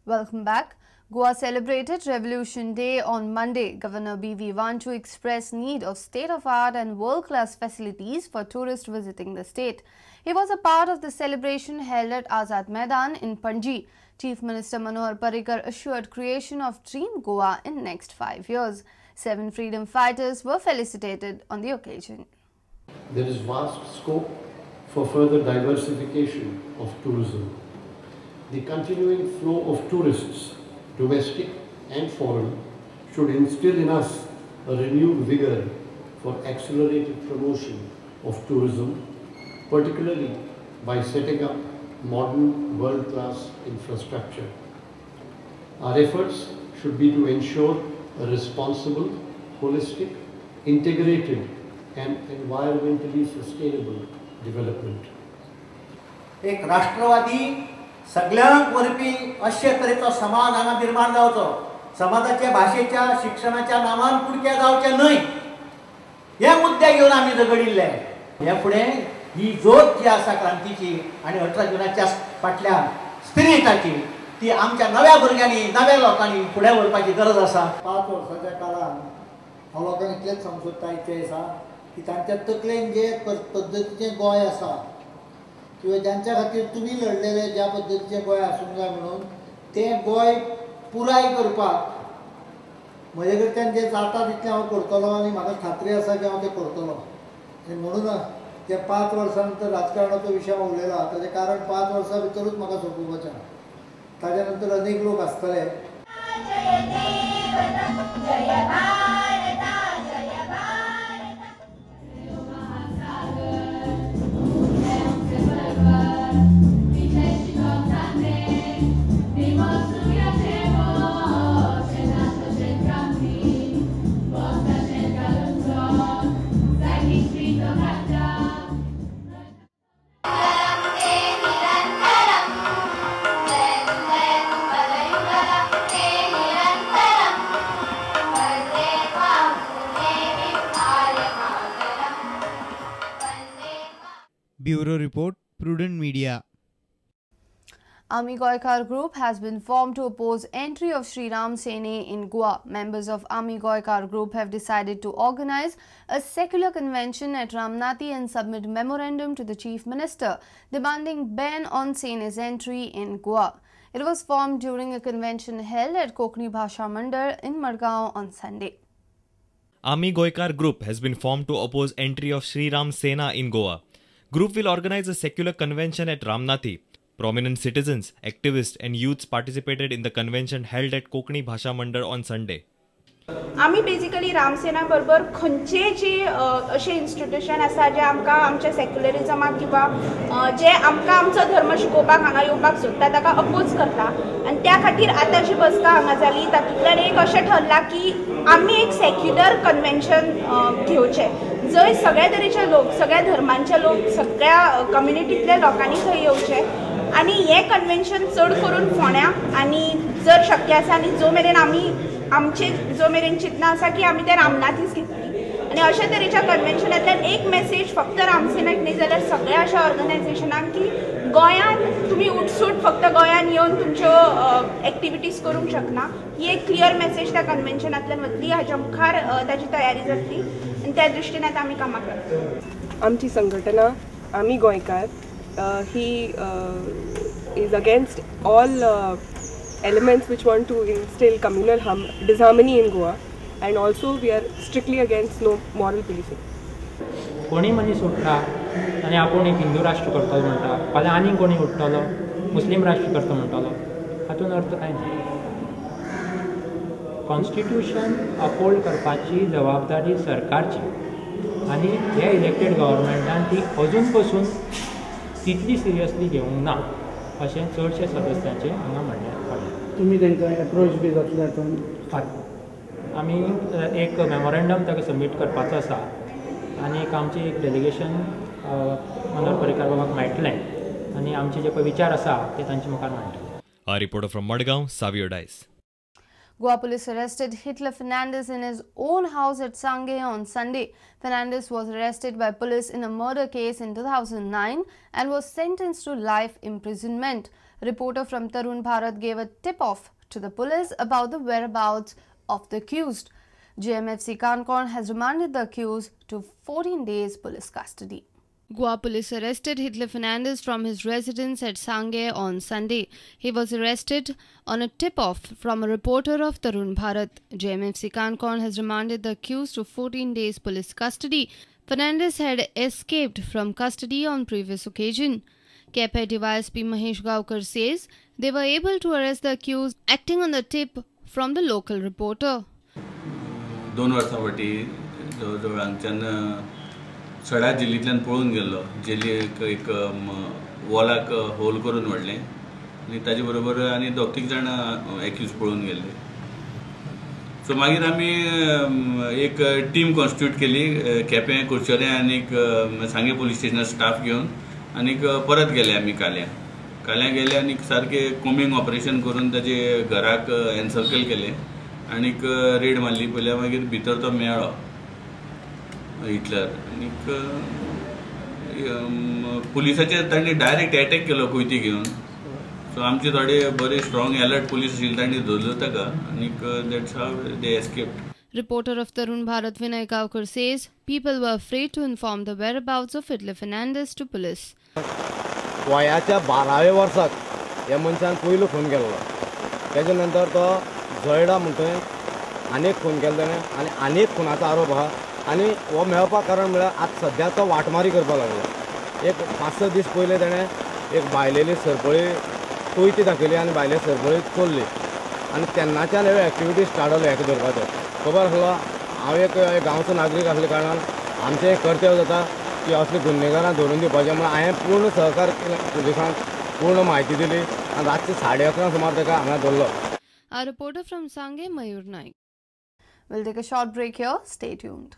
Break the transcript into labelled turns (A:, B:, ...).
A: Welcome back. Goa celebrated Revolution Day on Monday. Governor B.V. Vanchu expressed need of state-of-art and world-class facilities for tourists visiting the state. He was a part of the celebration held at Azad Maidan in Panji. Chief Minister Manohar Parrikar assured creation of Dream Goa in next 5 years. 7 freedom fighters were felicitated on the occasion.
B: There is vast scope for further diversification of tourism. The continuing flow of tourists, domestic and foreign, should instill in us a renewed vigor for accelerated promotion of tourism, particularly by setting up modern world-class infrastructure. Our efforts should be to ensure a responsible, holistic, integrated and environmentally sustainable development.
C: एक राष्ट्रवादी सगळ्यांक वरपी अशे तरेचो समाज हांगा निर्माण जावचो. समाजाच्या भाषेच्या शिक्षणाच्या नावान कुडक्या जावचे न्हय. हे मुद्दे घेवन आमी झगडिल्ले. हे फुडें ही जोत जी आसा क्रांतीची आणि 18 जुनाच्या फाटल्या स्पिरिटाची ती आमच्या नव्या भुरग्यांनी नव्या लोकांनी फुडें व्हरपाची गरज आसा. 5 वर्साच्या काळान हांव लोकांक इतलेंच सांगूंक सोदता इतलें की तांच्या तकलेन जे पद्धतीचें गोंय आसा किंवा ज्यांच्या खातीर तुमी लढलेले ज्या पद्धतीचें गोंय आसूंक जाय म्हणून तें गोंय पुराय करपाक म्हजे कडच्यान जें जाता तितलें हांव करतलों आनी म्हाका खात्री आसा की हांव तें करतलों. आनी म्हणून जे 5 वर्सां नंतर राजकारणाचो विशय उलयला ताचें कारण 5 वर्सां भितरूच म्हाका सोंपोवपाचें. ताच्या नंतर अनेक लोक आसतले.
D: Bureau Report, Prudent Media.
A: Ami Goikar Group has been formed to oppose entry of Sri Ram Sene in Goa. Members of Ami Goikar Group have decided to organize a secular convention at Ramnathi and submit memorandum to the Chief Minister demanding ban on Sene's entry in Goa. It was formed during a convention held at Kokni Bhasha Mandal in Madgaon on Sunday.
E: Ami Goikar Group has been formed to oppose entry of Sri Ram Sena in Goa. Group will organize a secular convention at Ramnathi. Prominent citizens, activists and youths participated in the convention held at Kokni Bhasha Mandal on Sunday.
F: आम्ही basically Ram Sena बरोबर खंयचे जे अशे institution आसा जे आमकां आमच्या सेक्युलरिजमाक किंवा जे आमकां आमचो धर्म शिकोवपाक हांगा येवपाक सोदता ताका अपोज करता. आनी त्या खातीर आतां जी बसका हांगा जाली तातूंतल्यान एक अशें ठरलां की आमी एक सेक्युलर कन्वेन्शन घेवचें जंय सगळ्या तरेचे लोक सगळ्या धर्मांचे लोक सगळ्या कम्युनिटींतल्या लोकांनी थंय येवचे. आनी हें कन्वेन्शन चड करून फोंड्या आनी जर शक्य आसा आनी जो मेरेन आमी आमचे जो मेरेन चिंतना आसा की आमी ते रामनाथीच घेतली. आनी अशा तरेच्या कन्वेन्शनांतल्यान एक मेसेज फक्त रामसेनाक न्ही जाल्यार सगळ्या अशा ऑर्गनायझेशनांक की गोंयांत तुमी उठसूट फक्त गोंयांत येवन तुमच्यो एक्टिविटीज करूंक शकना. ही एक क्लियर मेसेज त्या कन्वेन्शनांतल्यान वतली. हाच्या मुखार ताची तयारी जातली आनी त्या दृश्टीन आतां आमी कामाक लागल्या.
G: आमची संघटना आमी गोंयकार he is against all elements which want to instill communal disharmony in Goa, and also we are strictly against no moral policing.
H: कोणी मनीस उठता आनी आपूण एक हिंदू राष्ट्र करतलो म्हणटा, फाल्यां आनी कोणी उठतलो मुस्लीम राष्ट्र करता म्हणटलो, हातून अर्थ कांय ना. कॉन्स्टिट्यूशन अपहोल्ड करपाची जबाबदारी सरकारची आनी हे इलेक्टेड गव्हर्मेंटान ती अजून पसून तितली सिरियसली घेवंक ना अशें चडशे सदस्यांचे हांगा म्हणल्यार
I: तुमी तांकां एप्रोच बी जातले हातून.
H: आमी एक मेमोरेंडम ताका सबमीट करपाचो आसा आनी एक आमची एक डेलिगेशन मनोहर पर्रीकार बाबाक मेळटलें आनी आमचे जे पळय विचार आसा ते तांचे मुखार मांडटले.
E: A reporter from Madgaon, Savio Dice.
A: Goa police arrested Hitler Fernandez in his own house at Sangay on Sunday. Fernandez was arrested by police in a murder case in 2009 and was sentenced to life imprisonment. A reporter from Tarun Bharat gave a tip-off to the police about the whereabouts of the accused. JMFC Kankorn has remanded the accused to 14 days police custody. Goa police arrested Hitler Fernandez from his residence at Sangay on Sunday. He was arrested on a tip-off from a reporter of Tarun Bharat. JMFC Kankorn has remanded the accused to 14 days police custody. Fernandez had escaped from custody on previous occasion. KP DYSP Mahesh Gaukar says they were able to arrest the accused acting on the tip from the local reporter.
J: 2 वर्सां फाटीं जवळ हांगच्यान सडा जेलींतल्यान पळून गेल्लो. जेलीक एक वॉलाक hole करून व्हरलें आनी ताजे बरोबर आनी 2-3 जाण एक्यूज पळून गेल्ले. सो मागीर आमी एक टीम कॉन्स्टिट्यूट केली केपें कुडचडें आनीक सांगे पुलीस स्टेशनार स्टाफ घेवन आनीक परत गेले आमी काल्यां गेले आनीक सारके कोमिंग ऑपरेशन करून ताजे घराक एनसर्कल केले आनीक रेड मारली. पयल्या मागीर भितर तो मेळ्ळो हिटलर आनीक पुलिसाचे तांणी डायरेक्ट एटॅक केलो कुयती घेवन. सो आमचे थोडे बरे स्ट्रॉंग अलर्ट पुलीस आशिल्ले तांणी धरलो ताका आनीक that's how they escaped.
A: Reporter of Tarun Bharat Vinay Gaukar says people were afraid to inform the whereabouts of Hitler Fernandez to police.
K: वयाच्या 12व्या वर्साक ह्या मनशान पयलो फोन केल्लो. तेजे नंतर तो जळडा म्हणटोय आनीक फोन केलो ताणें आनी आनीक फोनाचो आरोप आहा आनी हो मेळपाक कारण म्हळ्यार आतां सद्या तो वाटमारी करपाक लागलो. एक 5-6 दीस पयले ताणें एक भायलेली सरपळी कुयती दाखयली आनी भायले सरपळी चोरली आनी तेन्नाच्यान ह्यो एक्टिविटी स्टार्ट जाल्यो हेका धरपाचो. खबर आसलो हांव एक गांवचो नागरीक आसले कारणान आमचें कर्तव्य जाता की असले गुन्हेगारांक धरून दिवपाचें. म्हण हांवें पूर्ण सहकार केलें पुलिसांक पूर्ण म्हायती दिली आनी रातचे 11:30 सुमार ताका हांगा धरलो.
A: A reporter from Sangay, Mayur Naik. We'll take a short break here. Stay tuned.